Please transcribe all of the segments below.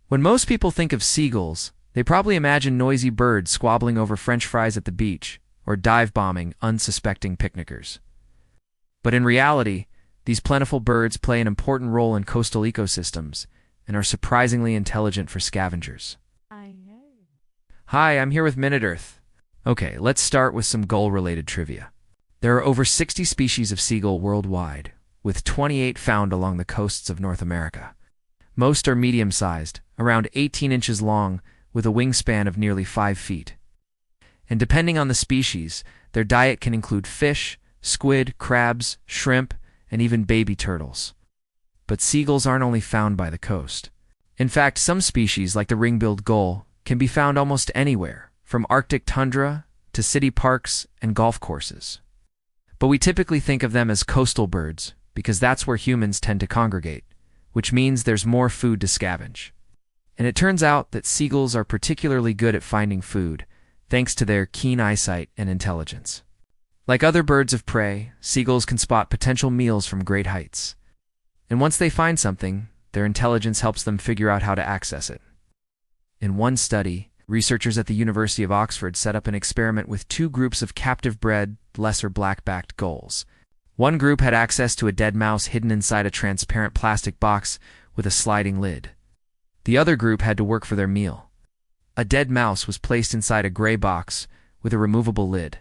When most people think of seagulls, they probably imagine noisy birds squabbling over French fries at the beach or dive-bombing unsuspecting picnickers. But in reality, these plentiful birds play an important role in coastal ecosystems and are surprisingly intelligent for scavengers. Hi, I'm here with Minute Earth. Okay, let's start with some gull-related trivia. There are over 60 species of seagull worldwide, with 28 found along the coasts of North America. Most are medium-sized, around 18 inches long, with a wingspan of nearly 5 feet. And depending on the species, their diet can include fish, squid, crabs, shrimp, and even baby turtles. But seagulls aren't only found by the coast. In fact, some species, like the ring-billed gull, can be found almost anywhere, from Arctic tundra to city parks and golf courses. But we typically think of them as coastal birds because that's where humans tend to congregate, which means there's more food to scavenge. And it turns out that seagulls are particularly good at finding food, thanks to their keen eyesight and intelligence. Like other birds of prey, seagulls can spot potential meals from great heights. And once they find something, their intelligence helps them figure out how to access it. In one study, researchers at the University of Oxford set up an experiment with 2 groups of captive-bred, lesser black-backed gulls. One group had access to a dead mouse hidden inside a transparent plastic box with a sliding lid. The other group had to work for their meal. A dead mouse was placed inside a gray box with a removable lid.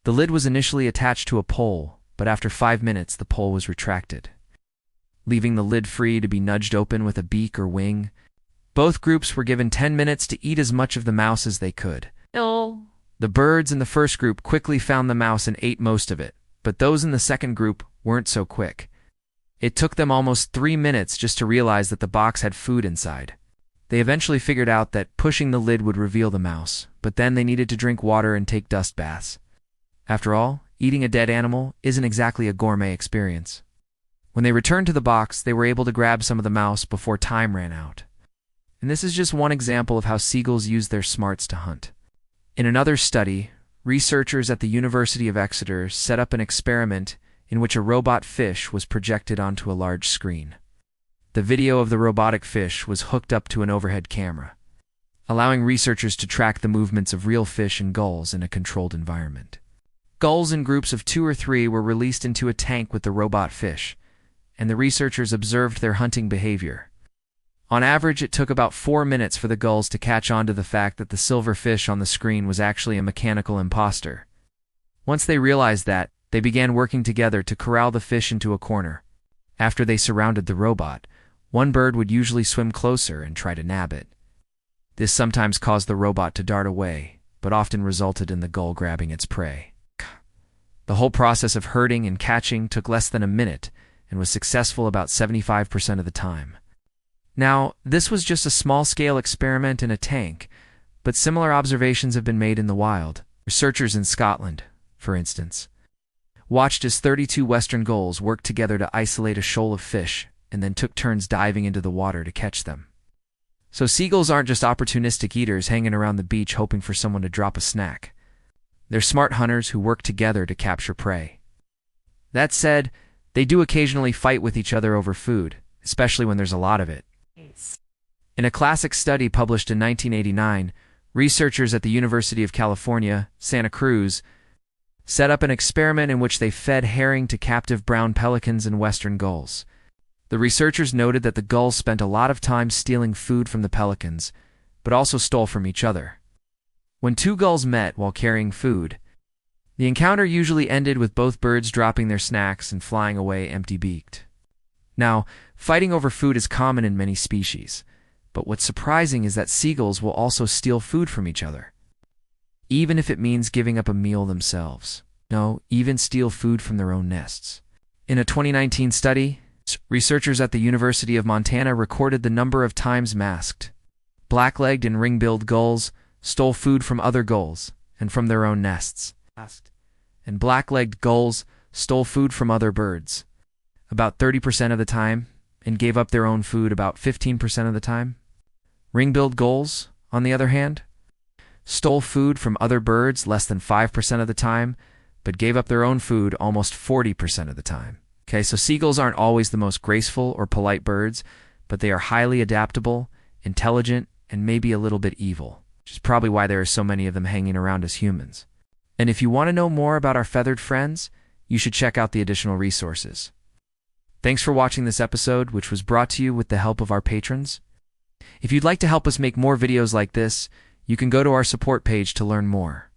The lid was initially attached to a pole, but after 5 minutes the pole was retracted, leaving the lid free to be nudged open with a beak or wing. Both groups were given 10 minutes to eat as much of the mouse as they could. The birds in the first group quickly found the mouse and ate most of it, but those in the second group weren't so quick. It took them almost 3 minutes just to realize that the box had food inside. They eventually figured out that pushing the lid would reveal the mouse, but then they needed to drink water and take dust baths. After all, eating a dead animal isn't exactly a gourmet experience. When they returned to the box, they were able to grab some of the mouse before time ran out. And this is just one example of how seagulls use their smarts to hunt. In another study, researchers at the University of Exeter set up an experiment in which a robot fish was projected onto a large screen. The video of the robotic fish was hooked up to an overhead camera, allowing researchers to track the movements of real fish and gulls in a controlled environment. Gulls in groups of 2 or 3 were released into a tank with the robot fish, and the researchers observed their hunting behavior. On average, it took about 4 minutes for the gulls to catch on to the fact that the silver fish on the screen was actually a mechanical imposter. Once they realized that, they began working together to corral the fish into a corner. After they surrounded the robot, one bird would usually swim closer and try to nab it. This sometimes caused the robot to dart away, but often resulted in the gull grabbing its prey. The whole process of herding and catching took less than a minute and was successful about 75% of the time. Now, this was just a small-scale experiment in a tank, but similar observations have been made in the wild. Researchers in Scotland, for instance, watched as 32 western gulls worked together to isolate a shoal of fish and then took turns diving into the water to catch them. So seagulls aren't just opportunistic eaters hanging around the beach hoping for someone to drop a snack. They're smart hunters who work together to capture prey. That said, they do occasionally fight with each other over food, especially when there's a lot of it. In a classic study published in 1989, researchers at the University of California, Santa Cruz, set up an experiment in which they fed herring to captive brown pelicans and western gulls. The researchers noted that the gulls spent a lot of time stealing food from the pelicans, but also stole from each other. When 2 gulls met while carrying food, the encounter usually ended with both birds dropping their snacks and flying away empty-beaked. Now, fighting over food is common in many species, but what's surprising is that seagulls will also steal food from each other, even if it means giving up a meal themselves. No, even steal food from their own nests. In a 2019 study, researchers at the University of Montana recorded the number of times masked, black-legged and ring-billed gulls stole food from other gulls and from their own nests, and black-legged gulls stole food from other birds about 30% of the time and gave up their own food about 15% of the time. Ring-billed gulls, on the other hand, stole food from other birds less than 5% of the time, but gave up their own food almost 40% of the time. Okay, so seagulls aren't always the most graceful or polite birds, but they are highly adaptable, intelligent, and maybe a little bit evil, which is probably why there are so many of them hanging around as humans. And if you want to know more about our feathered friends, you should check out the additional resources. Thanks for watching this episode, which was brought to you with the help of our patrons. If you'd like to help us make more videos like this, you can go to our support page to learn more.